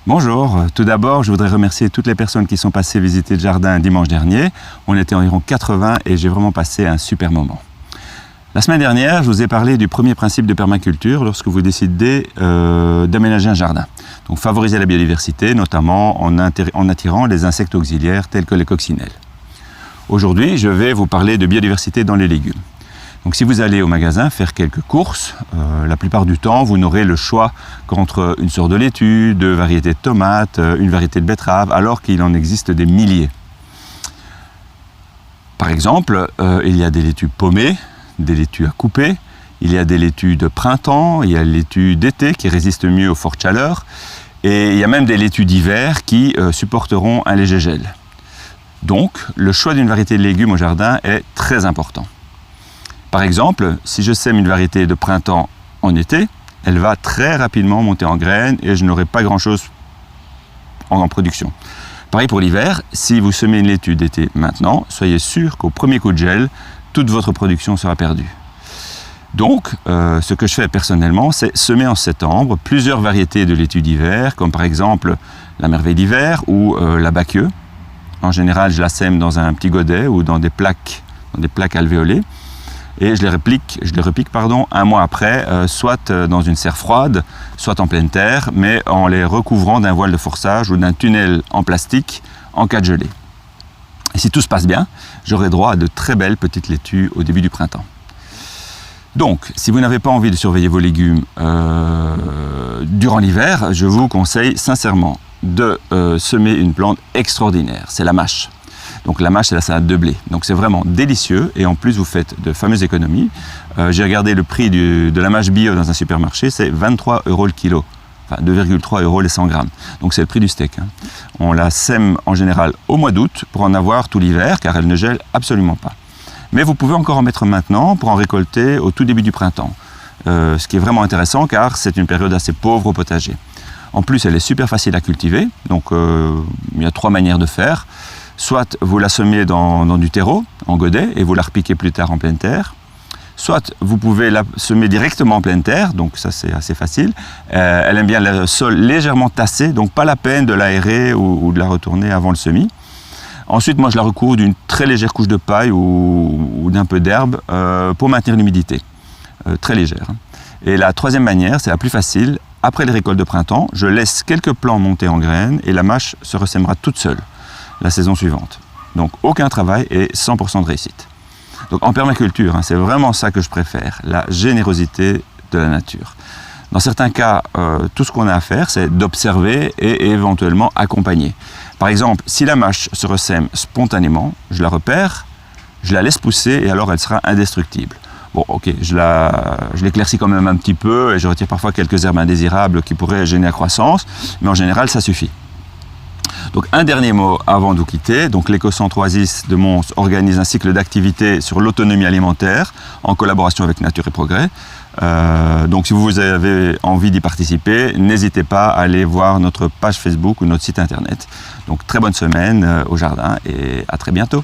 Bonjour, tout d'abord je voudrais remercier toutes les personnes qui sont passées visiter le jardin dimanche dernier. On était environ 80 et j'ai vraiment passé un super moment. La semaine dernière, je vous ai parlé du premier principe de permaculture lorsque vous décidez d'aménager un jardin. Donc favoriser la biodiversité, notamment en attirant les insectes auxiliaires tels que les coccinelles. Aujourd'hui, je vais vous parler de biodiversité dans les légumes. Donc si vous allez au magasin faire quelques courses, la plupart du temps, vous n'aurez le choix qu'entre une sorte de laitue, deux variétés de tomates, une variété de betterave, alors qu'il en existe des milliers. Par exemple, il y a des laitues paumées, des laitues à couper, il y a des laitues de printemps, il y a des laitues d'été qui résistent mieux aux fortes chaleurs, et il y a même des laitues d'hiver qui supporteront un léger gel. Donc, le choix d'une variété de légumes au jardin est très important. Par exemple, si je sème une variété de printemps en été, elle va très rapidement monter en graines et je n'aurai pas grand-chose en production. Pareil pour l'hiver, si vous semez une laitue d'été maintenant, soyez sûr qu'au premier coup de gel, toute votre production sera perdue. Donc, ce que je fais personnellement, c'est semer en septembre plusieurs variétés de laitue d'hiver, comme par exemple la merveille d'hiver ou la Baccheux. En général, je la sème dans un petit godet ou dans des plaques alvéolées. Et je les repique un mois après, soit dans une serre froide, soit en pleine terre, mais en les recouvrant d'un voile de forçage ou d'un tunnel en plastique en cas de gelée. Et si tout se passe bien, j'aurai droit à de très belles petites laitues au début du printemps. Donc, si vous n'avez pas envie de surveiller vos légumes durant l'hiver, je vous conseille sincèrement de semer une plante extraordinaire, c'est la mâche. Donc la mâche, c'est la salade de blé. Donc c'est vraiment délicieux et en plus vous faites de fameuses économies. J'ai regardé le prix de la mâche bio dans un supermarché, c'est 23 € le kilo. Enfin 2,3 € les 100 grammes. Donc c'est le prix du steak. On la sème en général au mois d'août pour en avoir tout l'hiver car elle ne gèle absolument pas. Mais vous pouvez encore en mettre maintenant pour en récolter au tout début du printemps. Ce qui est vraiment intéressant car c'est une période assez pauvre au potager. En plus elle est super facile à cultiver. Donc il y a 3 manières de faire. Soit vous la semez dans du terreau, en godet, et vous la repiquez plus tard en pleine terre. Soit vous pouvez la semer directement en pleine terre, donc ça c'est assez facile. Elle aime bien le sol légèrement tassé, donc pas la peine de l'aérer ou de la retourner avant le semis. Ensuite, moi je la recouvre d'une très légère couche de paille ou d'un peu d'herbe pour maintenir l'humidité, très légère. Et la troisième manière, c'est la plus facile. Après les récoltes de printemps, je laisse quelques plants monter en graines et la mâche se ressèmera toute seule la saison suivante. Donc aucun travail et 100% de réussite. Donc en permaculture, c'est vraiment ça que je préfère, la générosité de la nature. Dans certains cas, tout ce qu'on a à faire, c'est d'observer et éventuellement accompagner. Par exemple, si la mâche se ressème spontanément, je la repère, je la laisse pousser et alors elle sera indestructible. Bon, ok, je l'éclaircis quand même un petit peu et je retire parfois quelques herbes indésirables qui pourraient gêner la croissance, mais en général, ça suffit. Donc un dernier mot avant de vous quitter. Donc l'éco-centre Oasis de Mons organise un cycle d'activités sur l'autonomie alimentaire en collaboration avec Nature et Progrès. Donc si vous avez envie d'y participer, n'hésitez pas à aller voir notre page Facebook ou notre site internet. Donc très bonne semaine au jardin et à très bientôt.